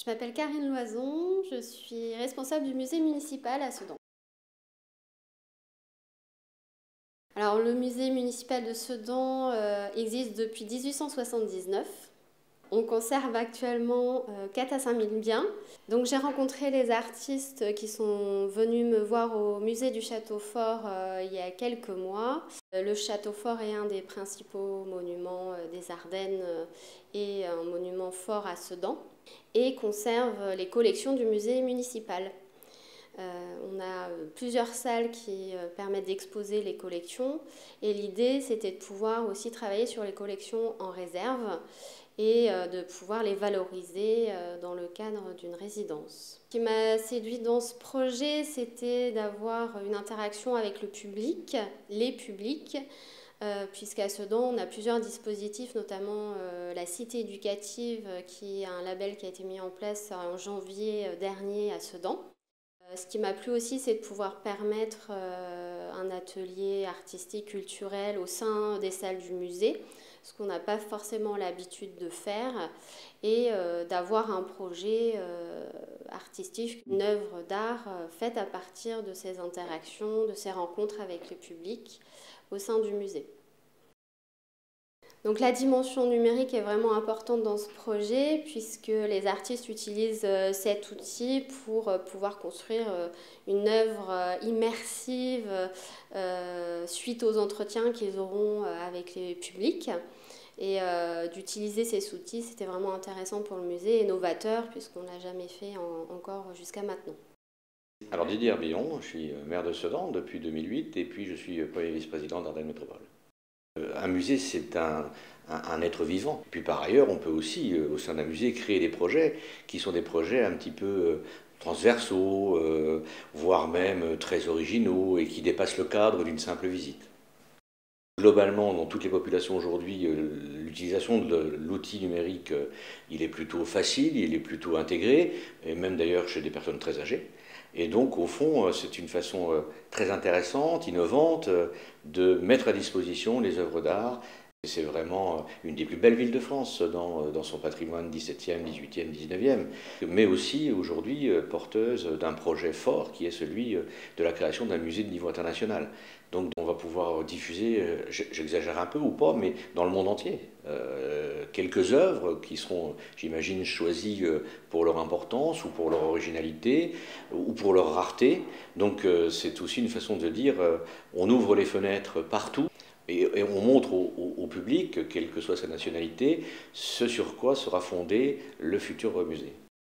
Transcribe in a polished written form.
Je m'appelle Karine Loison, je suis responsable du musée municipal à Sedan. Alors, le musée municipal de Sedan existe depuis 1879. On conserve actuellement 4 à 5 000 biens. Donc j'ai rencontré les artistes qui sont venus me voir au musée du Château Fort il y a quelques mois. Le Château Fort est un des principaux monuments des Ardennes et un monument fort à Sedan et conserve les collections du musée municipal. On a plusieurs salles qui permettent d'exposer les collections et l'idée c'était de pouvoir aussi travailler sur les collections en réserve et de pouvoir les valoriser dans le cadre d'une résidence. Ce qui m'a séduit dans ce projet, c'était d'avoir une interaction avec le public, les publics, puisqu'à Sedan, on a plusieurs dispositifs, notamment la Cité éducative, qui est un label qui a été mis en place en janvier dernier à Sedan. Ce qui m'a plu aussi, c'est de pouvoir permettre un atelier artistique, culturel au sein des salles du musée, ce qu'on n'a pas forcément l'habitude de faire, et d'avoir un projet artistique, une œuvre d'art faite à partir de ces interactions, de ces rencontres avec le public au sein du musée. Donc la dimension numérique est vraiment importante dans ce projet puisque les artistes utilisent cet outil pour pouvoir construire une œuvre immersive suite aux entretiens qu'ils auront avec les publics. Et d'utiliser ces outils, c'était vraiment intéressant pour le musée et novateur puisqu'on ne l'a jamais fait encore jusqu'à maintenant. Alors Didier Herbillon, je suis maire de Sedan depuis 2008 et puis je suis premier vice-président d'Ardennes Métropole. Un musée, c'est un être vivant. Et puis par ailleurs, on peut aussi, au sein d'un musée, créer des projets qui sont des projets un petit peu transversaux, voire même très originaux et qui dépassent le cadre d'une simple visite. Globalement, dans toutes les populations aujourd'hui, l'utilisation de l'outil numérique, il est plutôt facile, il est plutôt intégré, et même d'ailleurs chez des personnes très âgées. Et donc, au fond, c'est une façon très intéressante, innovante, de mettre à disposition les œuvres d'art. C'est vraiment une des plus belles villes de France dans son patrimoine 17e, 18e, 19e, mais aussi aujourd'hui porteuse d'un projet fort qui est celui de la création d'un musée de niveau international. Donc on va pouvoir diffuser, j'exagère un peu ou pas, mais dans le monde entier, quelques œuvres qui seront, j'imagine, choisies pour leur importance ou pour leur originalité ou pour leur rareté. Donc c'est aussi une façon de dire on ouvre les fenêtres partout. Et on montre au public, quelle que soit sa nationalité, ce sur quoi sera fondé le futur musée.